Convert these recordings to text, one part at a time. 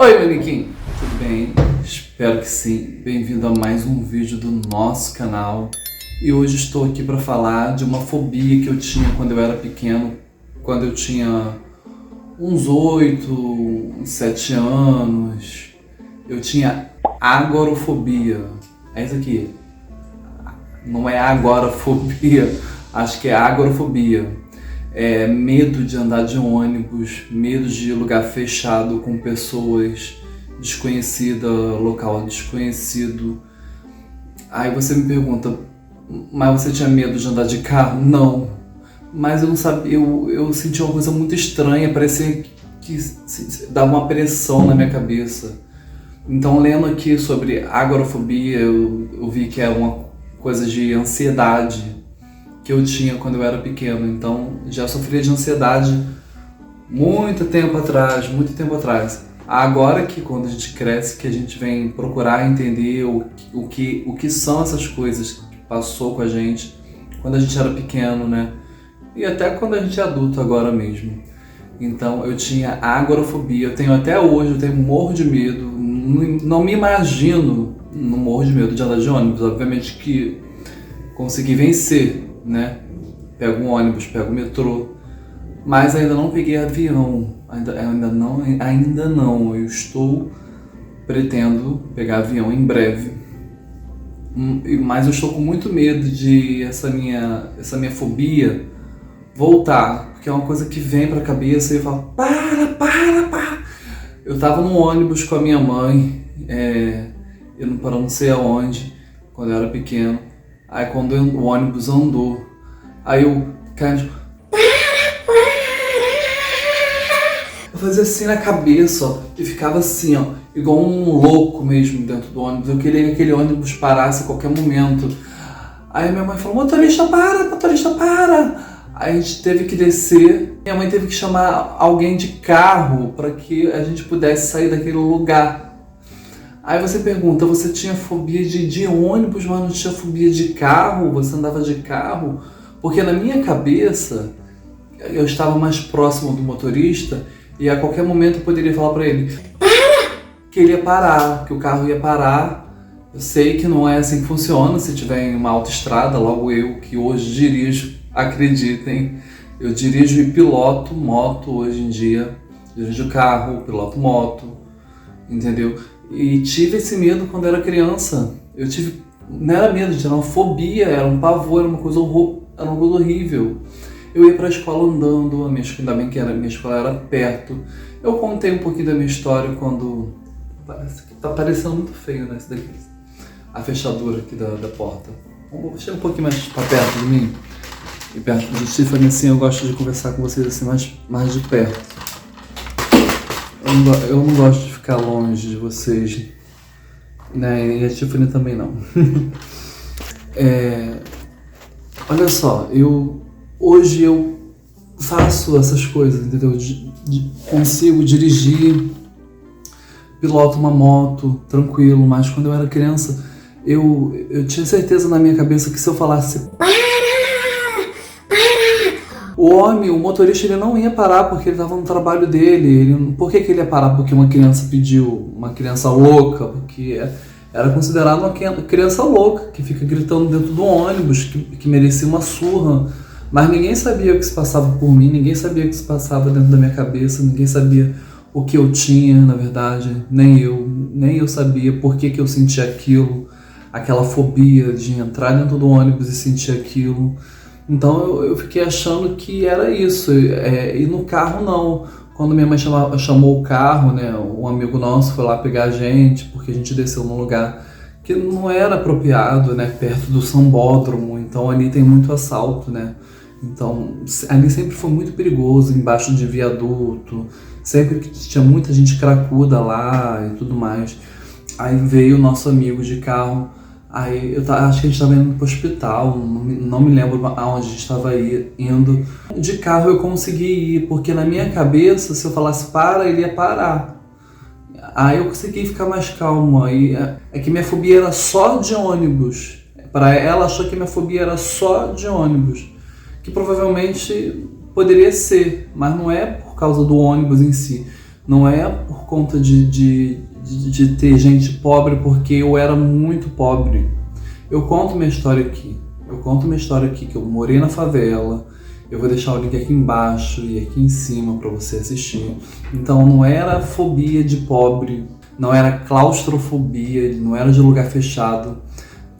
Oi, manequim! Tudo bem? Espero que sim. Bem-vindo a mais um vídeo do nosso canal. E hoje estou aqui para falar de uma fobia que eu tinha quando eu era pequeno, quando eu tinha uns 7 anos. Eu tinha agorafobia. É isso aqui. Não é agorafobia, acho que é agorafobia. É medo de andar de ônibus, medo de lugar fechado com pessoas desconhecidas, local desconhecido. Aí você me pergunta, mas você tinha medo de andar de carro? Não, mas eu não sabia, eu senti uma coisa muito estranha, parecia que dava uma pressão na minha cabeça. Então, lendo aqui sobre agorafobia, eu vi que é uma coisa de ansiedade que eu tinha quando eu era pequeno. Então, já sofria de ansiedade muito tempo atrás. Agora que quando a gente cresce, que a gente vem procurar entender o que são essas coisas que passou com a gente quando a gente era pequeno, né? E até quando a gente é adulto agora mesmo. Então, eu tinha agorafobia, eu tenho até hoje, eu tenho morro de medo, não me imagino, não morro de medo de andar de ônibus, obviamente que consegui vencer, né? Pego um ônibus, pego o metrô, mas ainda não peguei avião, ainda não, pretendo pegar avião em breve, mas eu estou com muito medo de essa minha fobia voltar, porque é uma coisa que vem pra cabeça e eu falo, para! Eu tava num ônibus com a minha mãe, eu não sei aonde, quando eu era pequeno. Aí quando o ônibus andou, aí eu caí, eu fazia assim na cabeça, ó, e ficava assim, ó, igual um louco mesmo dentro do ônibus. Eu queria que aquele ônibus parasse a qualquer momento. Aí minha mãe falou, motorista para! Aí a gente teve que descer, minha mãe teve que chamar alguém de carro para que a gente pudesse sair daquele lugar. Aí você pergunta, você tinha fobia de ônibus, mas não tinha fobia de carro? Você andava de carro? Porque na minha cabeça, eu estava mais próximo do motorista e a qualquer momento eu poderia falar para ele que ele ia parar, que o carro ia parar. Eu sei que não é assim que funciona, se tiver em uma autoestrada, logo eu que hoje dirijo, acreditem, eu dirijo e piloto moto hoje em dia, dirijo carro, piloto moto, entendeu? E tive esse medo quando era criança. Não era medo, era uma fobia, era um pavor, era uma coisa horrível. Eu ia para a escola andando, ainda bem que a minha escola era perto. Eu contei um pouquinho da minha história quando... Tá parecendo muito feio, né, isso daqui. A fechadura aqui da porta. Chega um pouquinho mais para perto de mim. E perto de Tiffany, assim, eu gosto de conversar com vocês assim mais de perto. Eu não gosto de ficar longe de vocês, né? E a Tiffany também não. Olha só, hoje eu faço essas coisas, entendeu? Consigo dirigir, piloto uma moto, tranquilo, mas quando eu era criança, eu tinha certeza na minha cabeça que se eu falasse o motorista, ele não ia parar porque ele estava no trabalho dele. Por que ele ia parar? Porque uma criança pediu, uma criança louca, porque era considerado uma criança louca, que fica gritando dentro do ônibus, que merecia uma surra. Mas ninguém sabia o que se passava por mim, ninguém sabia o que se passava dentro da minha cabeça, ninguém sabia o que eu tinha, na verdade, nem eu sabia por que eu sentia aquilo, aquela fobia de entrar dentro do ônibus e sentir aquilo. Então eu fiquei achando que era isso, e no carro não. Quando minha mãe chamou o carro, né, um amigo nosso foi lá pegar a gente, porque a gente desceu num lugar que não era apropriado, né, perto do sambódromo, então ali tem muito assalto, né. Então ali sempre foi muito perigoso, embaixo de viaduto, sempre que tinha muita gente cracuda lá e tudo mais. Aí veio o nosso amigo de carro. Aí acho que a gente estava indo para o hospital, não me lembro aonde a gente estava indo. De carro eu consegui ir, porque na minha cabeça, se eu falasse para, ele ia parar. Aí eu consegui ficar mais calmo. Aí é que minha fobia era só de ônibus. Para ela, achou que minha fobia era só de ônibus. Que provavelmente poderia ser, mas não é por causa do ônibus em si. Não é por conta de ter gente pobre, porque eu era muito pobre. Eu conto minha história aqui. Que eu morei na favela. Eu vou deixar o link aqui embaixo e aqui em cima para você assistir. Então não era fobia de pobre, não era claustrofobia, não era de lugar fechado.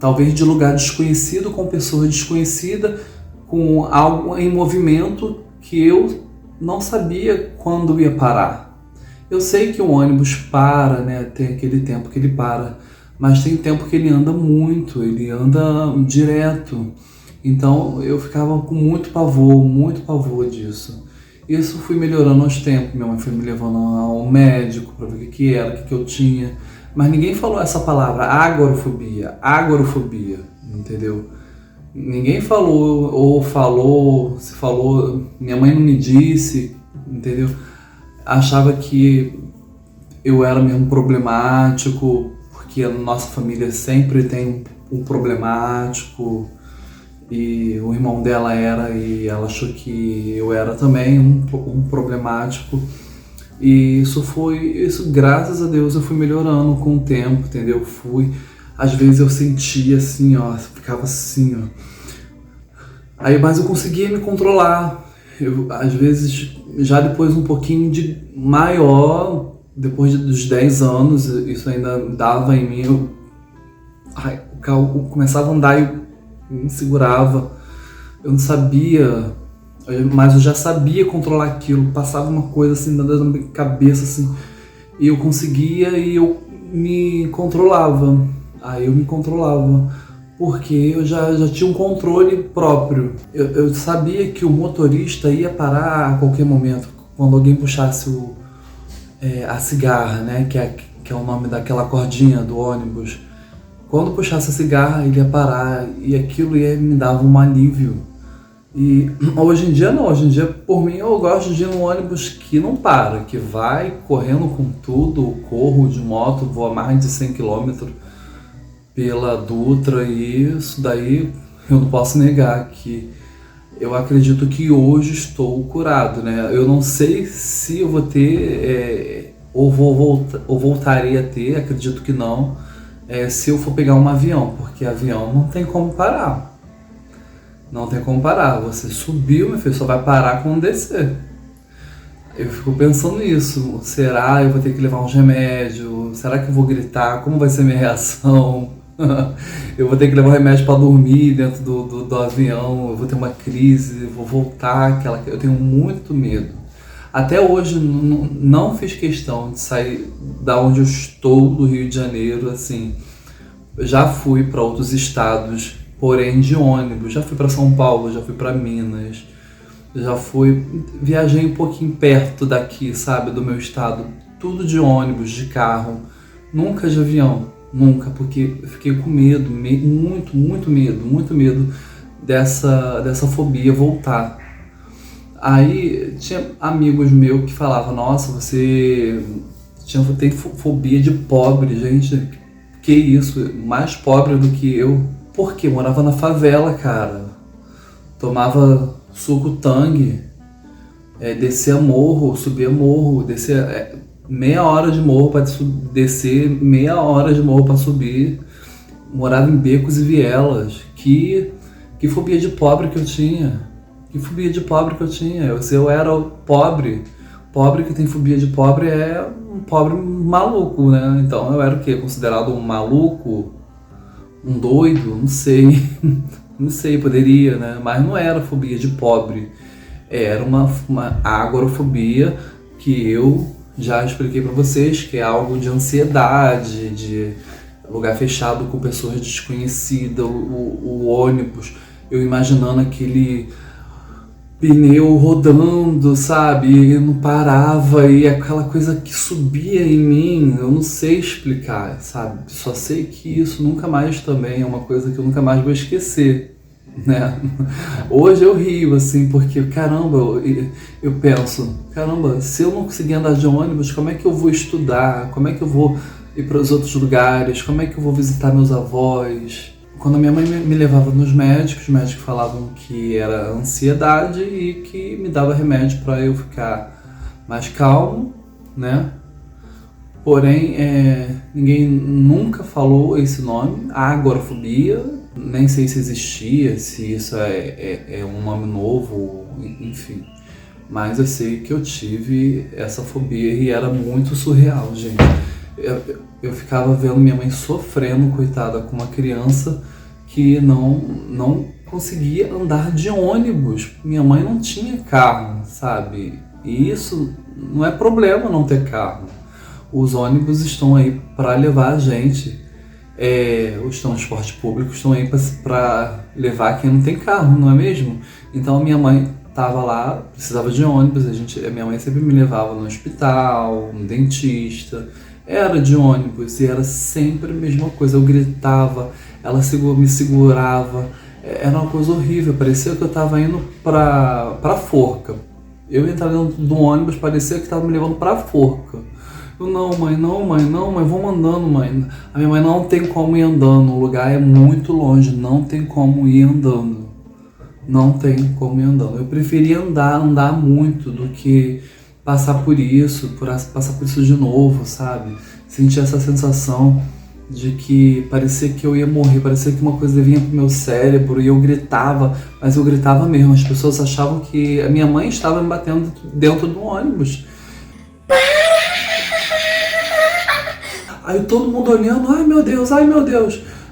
Talvez de lugar desconhecido, com pessoa desconhecida, com algo em movimento que eu não sabia quando ia parar. Eu sei que o ônibus para, né? Tem aquele tempo que ele para, mas tem tempo que ele anda muito, ele anda direto. Então eu ficava com muito pavor disso. Isso fui melhorando aos tempos, minha mãe foi me levando ao médico para ver o que era, o que eu tinha. Mas ninguém falou essa palavra, agorafobia, entendeu? Ninguém falou, ou falou, se falou, minha mãe não me disse, entendeu? Achava que eu era mesmo problemático, porque a nossa família sempre tem um problemático, e o irmão dela era, e ela achou que eu era também um problemático. E isso, graças a Deus, eu fui melhorando com o tempo, entendeu? Às vezes eu sentia assim, ó, ficava assim, ó. Aí, mas eu conseguia me controlar. Às vezes, já depois um pouquinho de maior, depois dos 10 anos, isso ainda dava em mim, o carro começava a andar e eu me segurava. Eu não sabia, mas eu já sabia controlar aquilo. Passava uma coisa assim na minha cabeça assim, e eu conseguia e eu me controlava. Aí eu me controlava, porque eu já tinha um controle próprio. Eu sabia que o motorista ia parar a qualquer momento, quando alguém puxasse a cigarra, né, que é o nome daquela cordinha do ônibus. Quando puxasse a cigarra, ele ia parar, e aquilo me dava um alívio. E hoje em dia não, hoje em dia por mim eu gosto de ir num ônibus que não para, que vai correndo com tudo, corro de moto, vou a mais de 100 km pela Dutra, e isso daí eu não posso negar que eu acredito que hoje estou curado, né? Eu não sei se eu vou ter, ou voltarei a ter, acredito que não, se eu for pegar um avião, porque avião não tem como parar. Não tem como parar. Você subiu, meu filho, só vai parar quando descer. Eu fico pensando nisso. Será que eu vou ter que levar uns remédios? Será que eu vou gritar? Como vai ser a minha reação? Eu vou ter que levar um remédio para dormir dentro do avião. Eu vou ter uma crise, vou voltar. Eu tenho muito medo. Até hoje não fiz questão de sair da onde eu estou, do Rio de Janeiro. Assim, já fui para outros estados, porém de ônibus. Já fui para São Paulo, já fui para Minas, viajei um pouquinho perto daqui, sabe, do meu estado. Tudo de ônibus, de carro, nunca de avião, nunca, porque eu fiquei com medo, muito medo dessa fobia voltar. Aí tinha amigos meus que falavam, nossa, você tem fobia de pobre, gente, que isso, mais pobre do que eu. Porque morava na favela, cara. Tomava suco Tang, descia morro, subia morro, descia meia hora de morro para descer, meia hora de morro para subir. Morava em becos e vielas. Que fobia de pobre que eu tinha. Eu era o pobre. Pobre que tem fobia de pobre é um pobre maluco, né? Então eu era o quê? Considerado um maluco? Um doido? Não sei. Não sei, poderia, né? Mas não era fobia de pobre. Era uma agorafobia, que eu já expliquei pra vocês, que é algo de ansiedade, de lugar fechado com pessoas desconhecidas, o ônibus, eu imaginando aquele pneu rodando, sabe? E não parava, e aquela coisa que subia em mim, eu não sei explicar, sabe? Só sei que isso nunca mais também é uma coisa que eu nunca mais vou esquecer, né? Hoje eu rio, assim, porque, caramba, eu penso, caramba, se eu não conseguir andar de ônibus, como é que eu vou estudar? Como é que eu vou ir para os outros lugares? Como é que eu vou visitar meus avós? Quando a minha mãe me levava nos médicos, os médicos falavam que era ansiedade e que me dava remédio para eu ficar mais calmo, né? Porém, ninguém nunca falou esse nome, agorafobia. Nem sei se existia, se isso é um nome novo, enfim. Mas eu sei que eu tive essa fobia e era muito surreal, gente. Eu ficava vendo minha mãe sofrendo, coitada, com uma criança que não conseguia andar de ônibus. Minha mãe não tinha carro, sabe? E isso não é problema não ter carro. Os ônibus estão aí para levar a gente. Os transportes públicos estão aí para levar quem não tem carro, não é mesmo? Então minha mãe estava lá, precisava de ônibus, minha mãe sempre me levava no hospital, no dentista, era de ônibus e era sempre a mesma coisa. Eu gritava, ela me segurava, era uma coisa horrível, parecia que eu estava indo para forca. Eu entrava dentro do ônibus, parecia que estava me levando para forca. Eu, não mãe, vamos andando, mãe. A minha mãe, não tem como ir andando, o lugar é muito longe, não tem como ir andando. Não tem como ir andando. Eu preferia andar muito do que passar por isso de novo, sabe? Sentir essa sensação de que parecia que eu ia morrer, parecia que uma coisa vinha pro meu cérebro e eu gritava, mas eu gritava mesmo. As pessoas achavam que a minha mãe estava me batendo dentro do ônibus. Aí todo mundo olhando, ai meu Deus,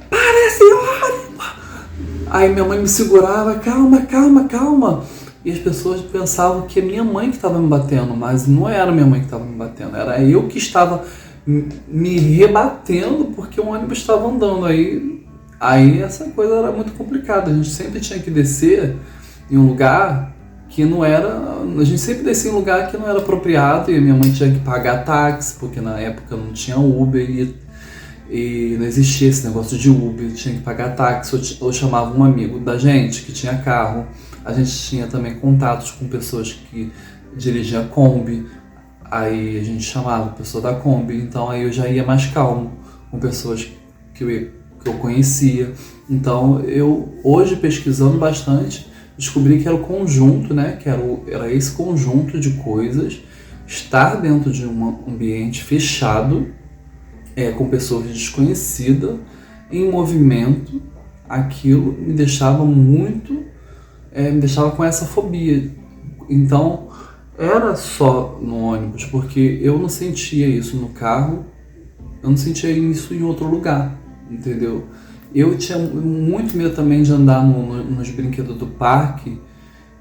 para esse ônibus! Aí minha mãe me segurava, calma. E as pessoas pensavam que é minha mãe que estava me batendo, mas não era minha mãe que estava me batendo, era eu que estava me rebatendo porque o ônibus estava andando. Aí essa coisa era muito complicada, a gente sempre tinha que descer em um lugar que não era, a gente sempre descia em um lugar que não era apropriado e a minha mãe tinha que pagar táxi, porque na época não tinha Uber e não existia esse negócio de Uber, tinha que pagar táxi, ou chamava um amigo da gente que tinha carro. A gente tinha também contatos com pessoas que dirigiam Kombi, aí a gente chamava a pessoa da Kombi, então aí eu já ia mais calmo com pessoas que eu conhecia. Então eu, hoje pesquisando bastante, descobri que era o conjunto, né? Que era esse conjunto de coisas, estar dentro de um ambiente fechado, com pessoas desconhecidas, em movimento, aquilo me deixava me deixava com essa fobia. Então, era só no ônibus, porque eu não sentia isso no carro, eu não sentia isso em outro lugar, entendeu? Eu tinha muito medo também de andar nos brinquedos do parque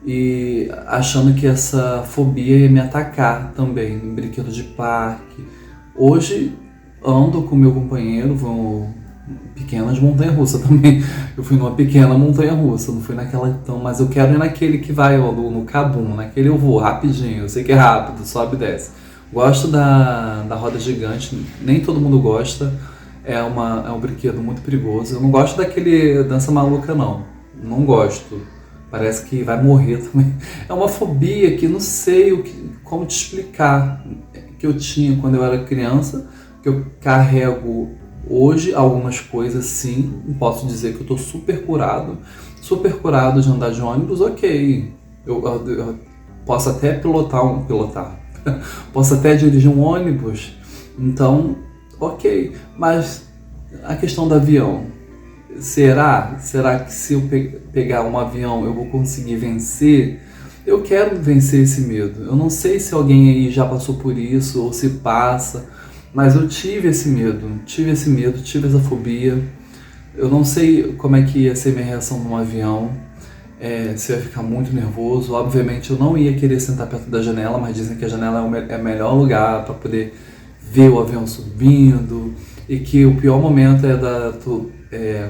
e achando que essa fobia ia me atacar também, em brinquedos de parque. Hoje ando com meu companheiro, vou pequenas montanhas-russas também. Eu fui numa pequena montanha-russa, não fui naquela então, mas eu quero ir naquele que vai no Cabum, naquele eu vou rapidinho, eu sei que é rápido, sobe e desce. Gosto da roda gigante, nem todo mundo gosta. É um brinquedo muito perigoso. Eu não gosto daquele dança maluca, não gosto. Parece que vai morrer também. É uma fobia que não sei como te explicar, que eu tinha quando eu era criança, que eu carrego hoje algumas coisas, sim. Não posso dizer que eu estou super curado de andar de ônibus, ok. Eu posso até pilotar, posso até dirigir um ônibus, então ok, mas a questão do avião, será que se eu pegar um avião eu vou conseguir vencer? Eu quero vencer esse medo. Eu não sei se alguém aí já passou por isso ou se passa, mas eu tive esse medo, tive essa fobia. Eu não sei como é que ia ser minha reação num avião, se eu ia ficar muito nervoso. Obviamente eu não ia querer sentar perto da janela, mas dizem que a janela é o melhor lugar para poder ver o avião subindo, e que o pior momento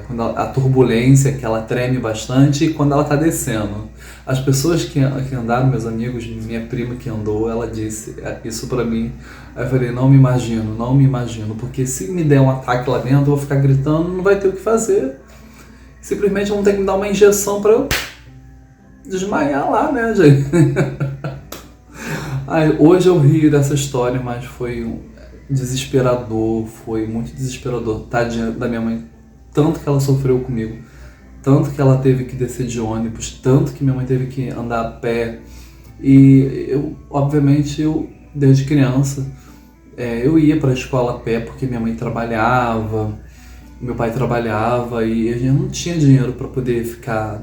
quando a turbulência, que ela treme bastante, e quando ela está descendo. As pessoas que andaram, meus amigos, minha prima que andou, ela disse isso pra mim. Aí eu falei, não me imagino, porque se me der um ataque lá dentro, eu vou ficar gritando, não vai ter o que fazer. Simplesmente vão ter que me dar uma injeção pra eu desmaiar lá, né, gente? Aí, hoje eu rio dessa história, mas foi desesperador, foi muito desesperador. Tadinha da minha mãe, tanto que ela sofreu comigo, tanto que ela teve que descer de ônibus, tanto que minha mãe teve que andar a pé. E eu, obviamente, desde criança, Eu ia para a escola a pé porque minha mãe trabalhava, meu pai trabalhava e a gente não tinha dinheiro para poder ficar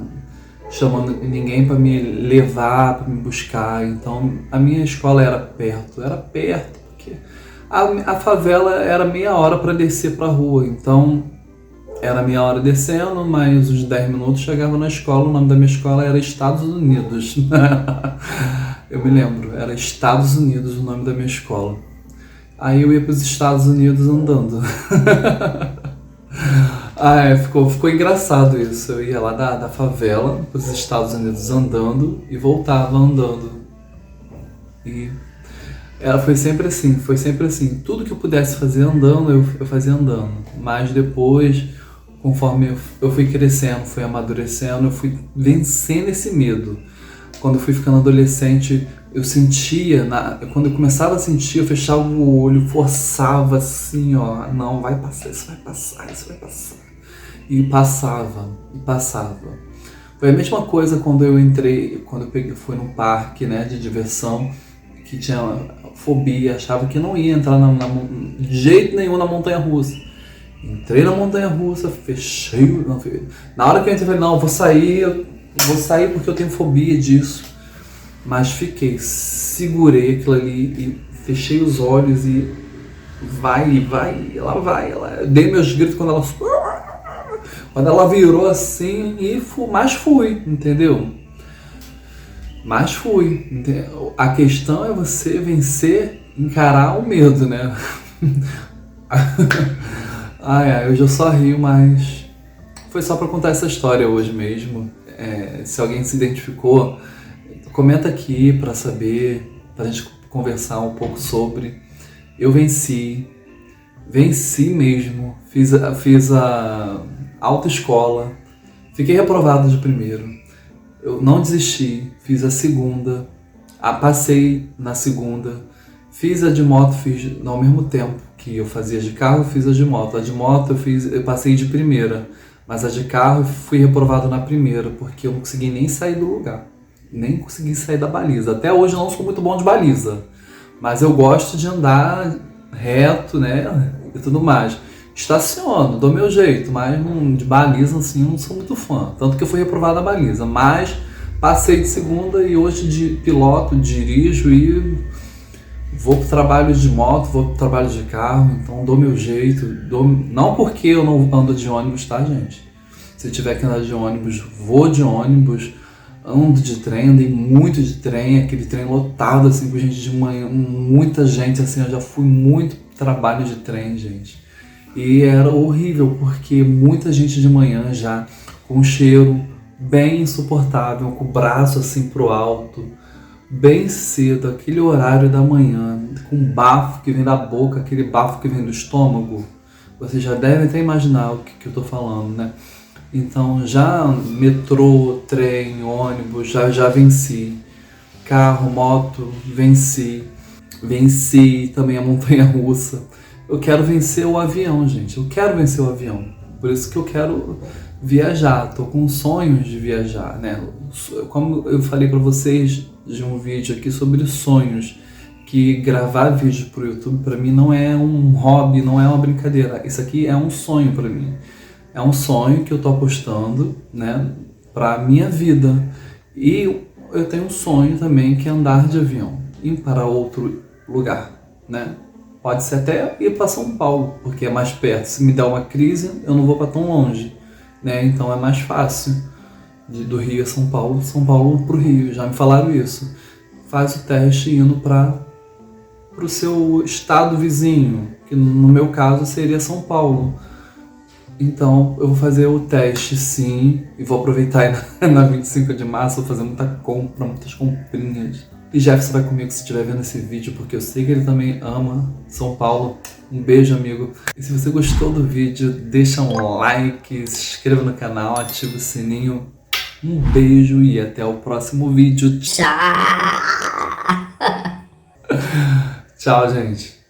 chamando ninguém para me levar, para me buscar. Então a minha escola era perto porque a favela era meia hora para descer para a rua. Então era meia hora descendo, mais uns 10 minutos chegava na escola. O nome da minha escola era Estados Unidos. Eu me lembro, era Estados Unidos o nome da minha escola. Aí eu ia para os Estados Unidos andando. Ficou engraçado isso. Eu ia lá da favela para os Estados Unidos andando e voltava andando. E foi sempre assim. Tudo que eu pudesse fazer andando, eu fazia andando. Mas depois, conforme eu fui crescendo, fui amadurecendo, eu fui vencendo esse medo. Quando eu fui ficando adolescente, eu sentia, quando eu começava a sentir, eu fechava o olho, forçava assim, ó, não, vai passar, isso vai passar. E passava. Foi a mesma coisa quando eu fui num parque, né, de diversão, que tinha fobia, achava que não ia entrar de jeito nenhum na montanha-russa. Entrei na montanha-russa, fechei, na hora que eu entrei, falei, não, vou sair porque eu tenho fobia disso. Mas segurei aquilo ali e fechei os olhos e ela vai. Dei meus gritos quando ela virou assim mas fui, entendeu? A questão é você vencer, encarar o medo, né? Eu já só rio, mas foi só pra contar essa história hoje mesmo. Se alguém se identificou, comenta aqui pra saber, pra gente conversar um pouco sobre. Eu venci mesmo, fiz a autoescola, fiquei reprovado de primeiro, eu não desisti, fiz a segunda, passei na segunda, fiz a de moto, fiz ao mesmo tempo que eu fazia de carro, eu fiz a de moto. A de moto eu passei de primeira, mas a de carro eu fui reprovado na primeira, porque eu não consegui nem sair do lugar, nem consegui sair da baliza. Até hoje eu não sou muito bom de baliza, mas eu gosto de andar reto, né, e tudo mais. Estaciono, dou meu jeito, mas de baliza assim não sou muito fã. Tanto que eu fui reprovado na baliza, mas passei de segunda e hoje de piloto, dirijo e vou pro trabalho de moto, vou pro trabalho de carro, então dou meu jeito. Não porque eu não ando de ônibus, tá, gente? Se tiver que andar de ônibus, vou de ônibus, ando de trem, andei muito de trem, aquele trem lotado assim com gente de manhã, muita gente assim, eu já fui muito trabalho de trem, gente. E era horrível, porque muita gente de manhã já com um cheiro bem insuportável, com o braço assim pro alto, bem cedo, aquele horário da manhã, com bafo que vem da boca, aquele bafo que vem do estômago. Vocês já devem até imaginar o que eu tô falando, né? Então já metrô, trem, ônibus, já venci. Carro, moto, venci também a montanha-russa. Eu quero vencer o avião, gente. Eu quero vencer o avião. Por isso que eu quero viajar. Tô com sonhos de viajar, né? Como eu falei pra vocês de um vídeo aqui sobre sonhos, que gravar vídeo pro YouTube pra mim não é um hobby, não é uma brincadeira. Isso aqui é um sonho pra mim. É um sonho que eu tô apostando, né, pra minha vida. E eu tenho um sonho também que é andar de avião, ir para outro lugar, né? Pode ser até ir para São Paulo, porque é mais perto. Se me der uma crise, eu não vou para tão longe, né? Então é mais fácil. Do Rio a São Paulo para o Rio. Já me falaram isso. Faz o teste indo para o seu estado vizinho, que no meu caso seria São Paulo. Então eu vou fazer o teste sim, e vou aproveitar na 25 de março, vou fazer muitas comprinhas. E Jefferson vai comigo se estiver vendo esse vídeo, porque eu sei que ele também ama São Paulo. Um beijo, amigo. E se você gostou do vídeo, deixa um like, se inscreva no canal, ativa o sininho. Um beijo e até o próximo vídeo. Tchau! Tchau, gente.